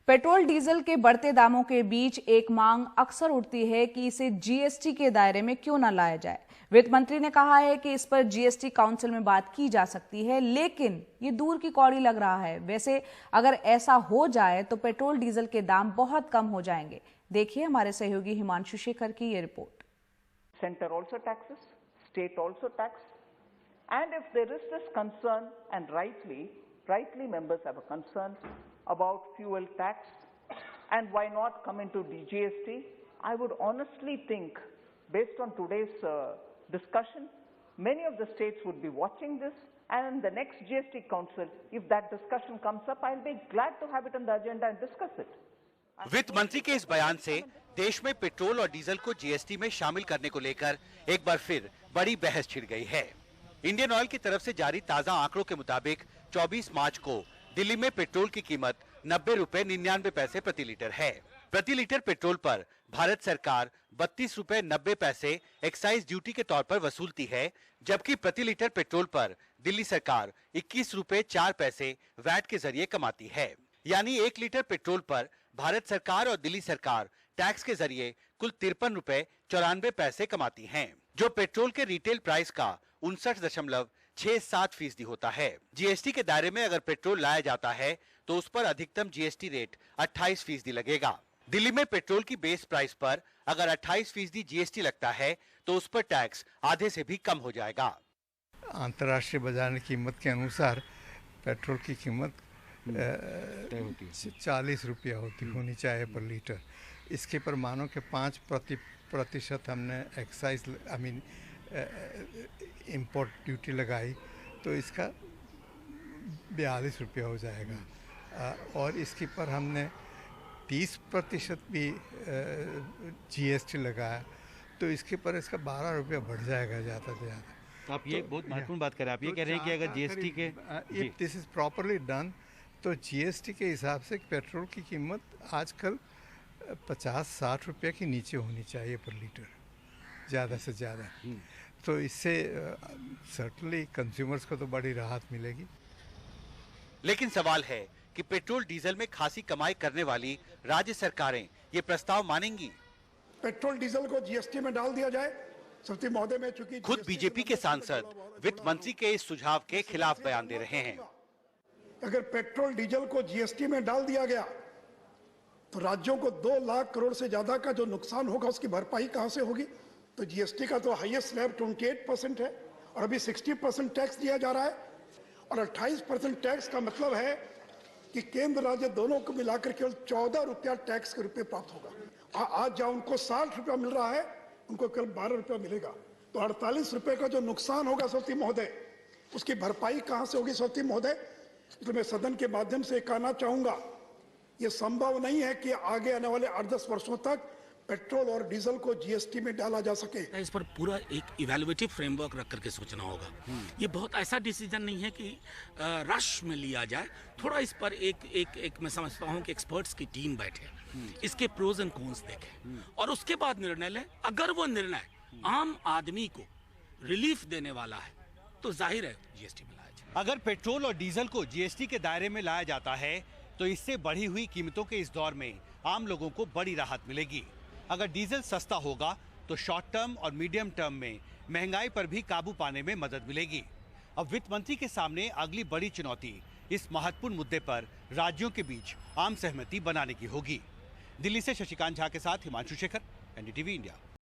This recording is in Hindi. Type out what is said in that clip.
पेट्रोल डीजल के बढ़ते दामों के बीच एक मांग अक्सर उठती है कि इसे जीएसटी के दायरे में क्यों न लाया जाए। वित्त मंत्री ने कहा है कि इस पर जीएसटी काउंसिल में बात की जा सकती है, लेकिन ये दूर की कौड़ी लग रहा है। वैसे अगर ऐसा हो जाए तो पेट्रोल डीजल के दाम बहुत कम हो जाएंगे। देखिए हमारे सहयोगी हिमांशु शेखर की ये report. Center also taxes, state also tax, and if there is this concern, and rightly members have a concern about fuel tax, and why not come into GST? I would honestly think, based on today's discussion, many of the states would be watching this, and in the next GST Council, if that discussion comes up, I'll be glad to have it on the agenda and discuss it. वित्त मंत्री के इस बयान से देश में पेट्रोल और डीजल को जीएसटी में शामिल करने को लेकर एक बार फिर बड़ी बहस छिड़ गई है। इंडियन ऑयल की तरफ से जारी ताजा आंकड़ों के मुताबिक 24 मार्च को दिल्ली में पेट्रोल की कीमत 90 रुपए 99 पैसे प्रति लीटर है। प्रति लीटर पेट्रोल पर भारत सरकार 32 रुपए 90 पैसे एक्साइज ड्यूटी के तौर पर वसूलती है, जबकि प्रति लीटर पेट्रोल पर दिल्ली सरकार 21 रुपए 4 पैसे वैट के जरिए कमाती है। यानी 1 लीटर पेट्रोल पर भारत सरकार और दिल्ली सरकार टैक्स के जरिए कुल 53 रुपए 94 पैसे कमाती हैं, जो पेट्रोल के रिटेल प्राइस का 59.67% होता है। जीएसटी के दायरे में अगर पेट्रोल लाया जाता है तो उस पर अधिकतम जीएसटी रेट 28% लगेगा। दिल्ली में पेट्रोल की बेस प्राइस पर अगर 28% जीएसटी लगता है तो उस पर टैक्स आधे से भी कम हो जाएगा। अंतर्राष्ट्रीय बाजार कीमत के अनुसार पेट्रोल की कीमत 40 रुपया होनी चाहिए पर लीटर। इसके पर मानो कि 5% हमने एक्साइज इंपोर्ट ड्यूटी लगाई तो इसका 42 रुपया हो जाएगा, और इसके पर हमने 30% भी जीएसटी लगाया तो इसके पर इसका 12 रुपया बढ़ जाएगा ज़्यादा से ज़्यादा। आप ये बहुत महत्वपूर्ण बात कर रहे हैं। आप ये कह रहे हैं कि अगर जीएसटी के if this is properly done तो जीएसटी के हिसाब से पेट्रोल की कीमत आजकल 50-60 रुपये के नीचे होनी चाहिए पर लीटर, ज़्यादा से ज़्यादा। तो इससे सर्टनली कंज्यूमर्स को तो बड़ी राहत मिलेगी। लेकिन सवाल है कि पेट्रोल डीजल में खासी कमाई करने वाली राज्य सरकारें ये प्रस्ताव मानेंगी? पेट्रोल डीजल को जीएसटी में डाल दिया जाए। श्रीमती महोदय में चूंकि खुद बीजेपी के सांसद वित्त मंत्री के इस सुझाव के खिलाफ बयान दे रहे हैं। अगर पेट्रोल डीजल को जीएसटी में डाल दिया गया तो राज्यों को 2 लाख करोड़ से ज्यादा का जो नुकसान होगा उसकी भरपाई कहां से होगी? तो जीएसटी का तो हाईएस्ट स्लैब 28% है और अभी 60% टैक्स दिया जा रहा है, और 28% टैक्स का मतलब है कि केंद्र राज्य दोनों को मिलाकर केवल 14 रुपया टैक्स के रूप में प्राप्त होगा। आज जहां उनको 60 रुपया मिल रहा है उनको केवल 12 रुपया मिलेगा। तो 48 रुपए का जो नुकसान होगा श्रीमती महोदय, उसकी भरपाई कहां से होगी श्रीमती महोदय? इसलिए मैं सदन के माध्यम से कहना चाहूंगा, यह संभव नहीं है कि आगे आने वाले 8-10 वर्षों तक पेट्रोल और डीजल को जीएसटी में डाला जा सके। इस पर पूरा एक इवैल्यूएटिव फ्रेमवर्क रख करके सोचना होगा। ये बहुत ऐसा डिसीजन नहीं है कि रश में लिया जाए। थोड़ा इस पर एक मैं समझता हूँ कि एक्सपर्ट्स की टीम बैठे, इसके प्रोज एंड कॉन्स देखें और उसके बाद निर्णय लें। अगर वो निर्णय आम आदमी को रिलीफ देने वाला है तो जाहिर है जीएसटी में लाया जाए। अगर पेट्रोल और डीजल को जीएसटी के दायरे में लाया जाता है तो इससे बढ़ी हुई कीमतों के इस दौर में आम लोगों को बड़ी राहत मिलेगी। अगर डीजल सस्ता होगा तो शॉर्ट टर्म और मीडियम टर्म में महंगाई पर भी काबू पाने में मदद मिलेगी। अब वित्त मंत्री के सामने अगली बड़ी चुनौती इस महत्वपूर्ण मुद्दे पर राज्यों के बीच आम सहमति बनाने की होगी। दिल्ली से शशिकांत झा के साथ हिमांशु शेखर, एनडीटीवी इंडिया।